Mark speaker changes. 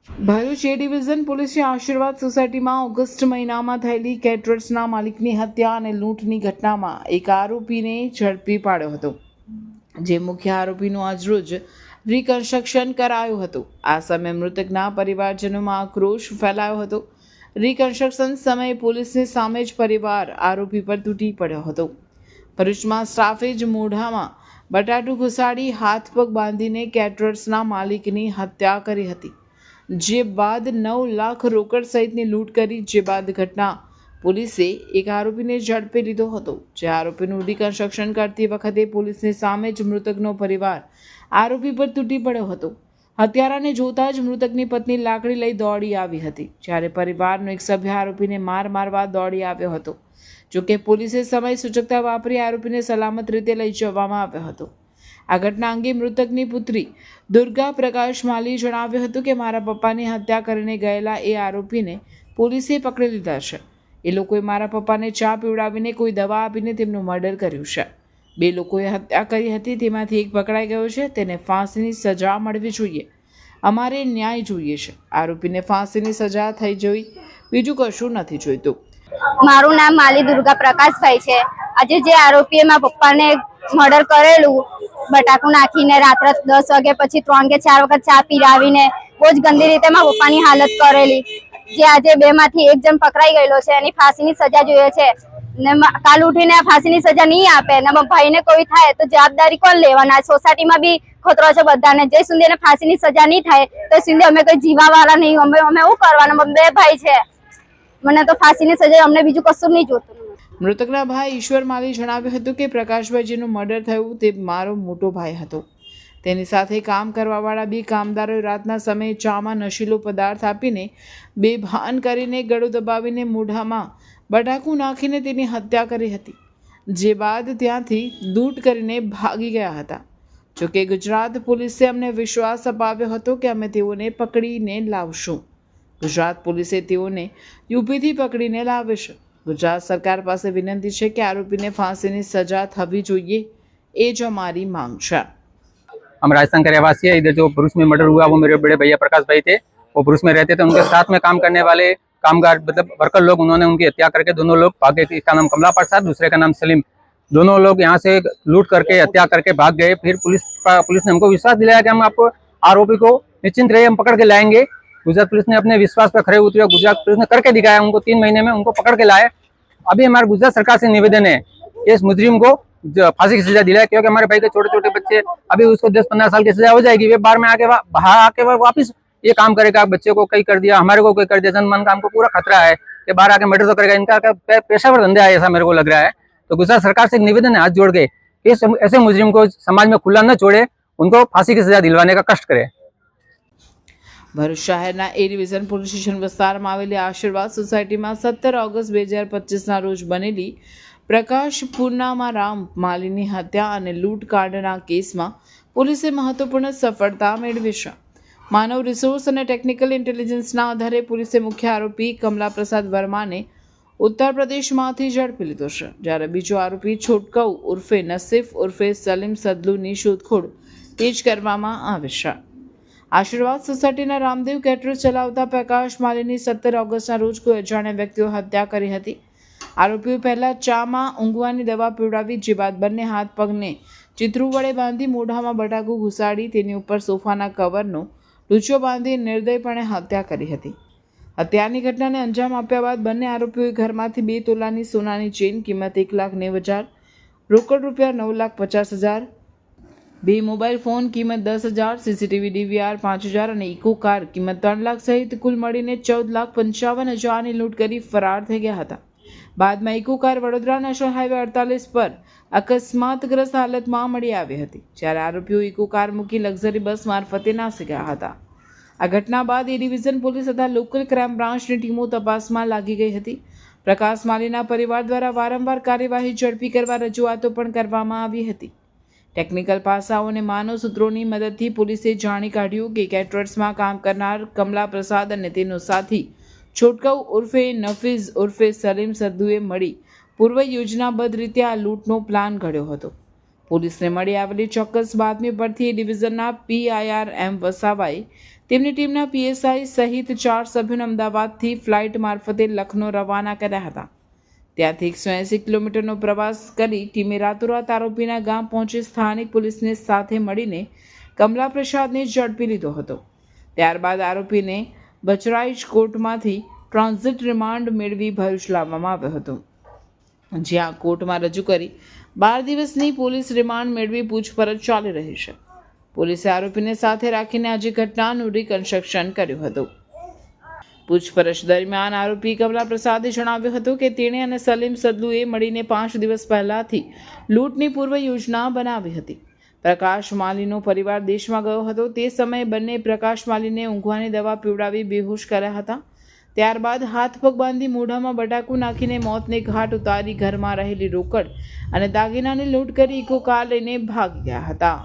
Speaker 1: ભરૂચ એ division પોલીસે આશીર્વાદ સોસાયટીમાં ઓગસ્ટ મહિનામાં થયેલી કેટરર્સના માલિકની હત્યા અને લૂંટની ઘટનામાં એક આરોપીને ઝડપી પાડ્યો હતો, જે મુખ્ય આરોપીનું આજરોજ રિકન્સ્ટ્રક્શન કરાયું હતું। આ સમયે મૃતકના પરિવારજનોમાં આક્રોશ ફેલાયો હતો। રિકન્સ્ટ્રક્શન સમયે પોલીસની સામે જ પરિવાર આરોપી પર તૂટી પડ્યો હતો। ભરૂચમાં સ્ટાફે જ મોઢામાં બટાટું ઘુસાડી હાથ પગ બાંધીને કેટરર્સના માલિકની હત્યા કરી હતી, જે બાદ 9 લાખ રોકડ સહિતની લૂંટ કરી। જે બાદ ઘટના પોલીસે એક આરોપીને ઝડપી લીધો હતો, જે આરોપીનું રિકન્સ્ટ્રક્શન કરતી વખતે પોલીસની સામે જ મૃતકનો પરિવાર આરોપી પર તૂટી પડ્યો હતો। હત્યારાને જોતા જ મૃતકની પત્ની લાકડી લઈ દોડી આવી હતી, જ્યારે પરિવારનો એક સભ્ય આરોપીને માર મારવા દોડી આવ્યો હતો। જોકે પોલીસે સમય સૂચકતા વાપરી આરોપીને સલામત રીતે લઈ જવામાં આવ્યો હતો। આ ઘટના અંગે મૃતકની પુત્રી દુર્ગા પ્રકાશ માલી જણાવ્યું હતું કે મારા પપ્પાની હત્યા કરીને ગયેલા એ આરોપીને પોલીસે પકડી લીધા છે। એ લોકોએ મારા પપ્પાને ચા પીવડાવીને કોઈ દવા આપીને તેમનું મર્ડર કર્યું છે। 2 લોકોએ હત્યા કરી હતી, તેમાંથી એક પકડાઈ ગયો છે। તેને ફાંસીની સજા મળવી જોઈએ। અમારે ન્યાય જોઈએ છે। આરોપીને ફાંસીની સજા થઈ જોઈ, બીજું કશું નથી જોઈતું।
Speaker 2: મારું નામ માલી દુર્ગા પ્રકાશભાઈ છે। આજે જે આરોપીએ મારા પપ્પાને મર્ડર કરેલું, બટાકું નાખીને રાત્રે 10 વાગે પછી 3 કે 4 વખત ચા પીરાવીને બહુ જ ગંદી રીતે મારા પપ્પાની હાલત કરેલી, જે આજે 2 માંથી એક જણ પકડાઈ ગયેલો છે। એની ફાંસીની સજા જોઈએ છે ને કાલ ઉઠીને ફાંસીની સજા નહીં આપે ને ભાઈને કોઈ થાય તો જવાબદારી કોણ લેવાના? સોસાયટીમાં બી ખતરો છે બધાને। જે સુધી એને ફાંસીની સજા નહીં થાય તો સુધી અમે કોઈ જીવાવાળા નહીં। અમે શું કરવાના? 2 ભાઈ છે, મને તો ફાંસીની સજા, અમને બીજું કશું નહીં જોતું।
Speaker 1: મૃતકના ભાઈ ઈશ્વર માલી જણાવ્યું હતું કે પ્રકાશભાઈ જેનું મર્ડર થયું તે મારો મોટો ભાઈ હતો। તેની સાથે કામ કરવાવાળા 2 કામદારોએ રાતના સમયે ચામાં નશીલો પદાર્થ આપીને બેભાન કરીને ગળું દબાવીને મોઢામાં બટાકું નાખીને તેની હત્યા કરી હતી, જે બાદ ત્યાંથી લૂંટ કરીને ભાગી ગયા હતા। જોકે ગુજરાત પોલીસે અમને વિશ્વાસ અપાવ્યો હતો કે અમે તેઓને પકડીને લાવશું। ગુજરાત પોલીસે તેઓને યુપીથી પકડીને લાવે છે। ગુજરાત सरकार પાસે વિનંતી છે કે આરોપીને फांसी सजा થવી જોઈએ, એ જ અમારી માંગ છે।
Speaker 3: हम राजस्थान के रहवासी है। इधर जो भरूच में मर्डर हुआ वो मेरे बड़े भैया प्रकाश भाई थे। वो भरूच में रहते थे। उनके साथ में काम करने वाले कामगार मतलब वर्कर लोग, उन्होंने उनकी हत्या करके दोनों लोग भागे। एक का नाम कमला प्रसाद, दूसरे का नाम सलीम। दोनों लोग यहाँ से लूट करके हत्या करके भाग गए। फिर पुलिस ने हमको विश्वास दिलाया कि हम आपको आरोपी को निश्चिंत रहिए, हम पकड़ के लाएंगे। गुजरात पुलिस ने अपने विश्वास पर खड़े उतरे। गुजरात पुलिस ने करके दिखाया। उनको 3 महीने में उनको पकड़ के लाए। अभी हमारे गुजरात सरकार से निवेदन है कि इस मुजरिम को फांसी की सजा दिलाए, क्योंकि हमारे भाई के छोटे छोटे बच्चे, अभी उसको 10-15 साल की सजा हो जाएगी। वे बाहर में आके बाहर आके वापिस ये काम करेगा। बच्चे को कहीं कर दिया, हमारे को कोई कर दिया, जनमन का हमको पूरा खतरा है कि बाहर आके मर्डर तो करेगा। इनका पेशावर धंधा है, ऐसा मेरे को लग रहा है। तो गुजरात सरकार से निवेदन है हाथ जोड़ के कि ऐसे मुजरिम को समाज में खुला न छोड़े, उनको फांसी की सजा दिलवाने का कष्ट करे।
Speaker 1: ભરૂચ શહેરના એ ડિવિઝન પોલીસ સ્ટેશન વિસ્તારમાં આવેલી આશીર્વાદ સોસાયટીમાં 17 ઓગસ્ટ 2025ના રોજ બનેલી પ્રકાશ પૂર્ણામારામ માલીની હત્યા અને લૂંટકાંડના કેસમાં પોલીસે મહત્વપૂર્ણ સફળતા મેળવી છે। માનવ રિસોર્સ અને ટેકનિકલ ઇન્ટેલિજન્સના આધારે પોલીસે મુખ્ય આરોપી કમલા પ્રસાદ વર્માને ઉત્તર પ્રદેશમાંથી ઝડપી લીધો છે, જ્યારે બીજો આરોપી છોટકઉ ઉર્ફે નસીફ ઉર્ફે સલીમ સદલુની શોધખોળ તેજ કરવામાં આવે છે। આશીર્વાદ સોસાયટીના રામદેવ કેટરર્સ ચલાવતા પ્રકાશ માલીની 17 ઓગસ્ટના રોજ કોઈ અજાણ્યા વ્યક્તિઓ હત્યા કરી હતી। આરોપીઓ પહેલા ચામાં ઊંઘવાની દવા પીવડાવી, જે બાદ બંને હાથ પગને ચિત્રું વડે બાંધી મોઢામાં બટાકું ઘુસાડી તેની ઉપર સોફાના કવરનો લૂછો બાંધી નિર્દયપણે હત્યા કરી હતી। હત્યાની ઘટનાને અંજામ આપ્યા બાદ બંને આરોપીઓએ ઘરમાંથી 2 તોલાની સોનાની ચેન કિંમત 1,90,000, રોકડ રૂપિયા 9,50,000, 2 મોબાઈલ ફોન કિંમત 10,000, સીસીટીવી ડીવીઆર 5,000 અને ઇકો કાર કિંમત 3 લાખ સહિત કુલ મળીને 14,55,000ની લૂંટ કરી ફરાર થઈ ગયા હતા। બાદમાં Eeco car Vadodara national highway 48 પર અકસ્માતગ્રસ્ત હાલતમાં મળી આવી હતી, જ્યારે આરોપીઓ ઇકો કાર મૂકી લક્ઝરી બસ મારફતે નાસી ગયા હતા। આ ઘટના બાદ એ ડિવિઝન પોલીસ તથા લોકલ ક્રાઇમ બ્રાન્ચની ટીમો તપાસમાં લાગી ગઈ હતી। પ્રકાશ માલીના પરિવાર દ્વારા વારંવાર કાર્યવાહી ઝડપી કરવા રજૂઆતો પણ કરવામાં આવી હતી। ટેકનિકલ પાસાઓ અને માનવ સૂત્રોની મદદથી પોલીસે જાણી કાઢ્યું કે કેટરર્સમાં કામ કરનાર કમલા પ્રસાદ અને તેનો સાથી છોટકઉ ઉર્ફે નફીઝ ઉર્ફે સલીમ સદ્દુએ મળી પૂર્વ યોજનાબદ્ધ રીતે આ લૂંટનો પ્લાન ઘડ્યો હતો। પોલીસને મળી આવેલી ચોક્કસ બાતમી પરથી ડિવિઝનના PIRM વસાવાએ તેમની ટીમના PSI સહિત 4 સભ્યોને અમદાવાદથી ફ્લાઇટ મારફતે લખનૌ રવાના કર્યા હતા. ત્યાંથી 180 કિલોમીટરનો પ્રવાસ કરી ટીમે રાતોરાત આરોપીના ગામ પહોંચી સ્થાનિક પોલીસને સાથે મળીને કમલા પ્રસાદને ઝડપી લીધો હતો. ત્યારબાદ આરોપીને બચરાઈચ કોર્ટમાંથી ટ્રાન્ઝિટ રિમાન્ડ મેળવી ભરૂચ લાવવામાં આવ્યો હતો, જ્યાં કોર્ટમાં રજૂ કરી 12 દિવસની પોલીસ રિમાન્ડ મેળવી પૂછપરછ ચાલી રહી છે. પોલીસે આરોપીને સાથે રાખીને આજે ઘટનાનું રિકન્સ્ટ્રક્શન કર્યું હતું. પૂછપરછ દરમિયાન આરોપી કમલા પ્રસાદે જણાવ્યું હતું કે તેણે અને સલીમ સદલુએ મળીને 5 દિવસ પહેલાથી લૂંટની પૂર્વ યોજના બનાવી હતી. પ્રકાશ માલીનો પરિવાર દેશમાં ગયો હતો. તે સમયે બંને પ્રકાશ માલીને ઊંઘવાની દવા પીવડાવી બેહોશ કર્યા હતા. ત્યારબાદ હાથ પગ બાંધી મોઢામાં બટાકું નાખીને મોતને ઘાટ ઉતારી ઘરમાં રહેલી રોકડ અને દાગીનાની લૂંટ કરી ઇકો કાર લઈને ભાગી ગયા હતા.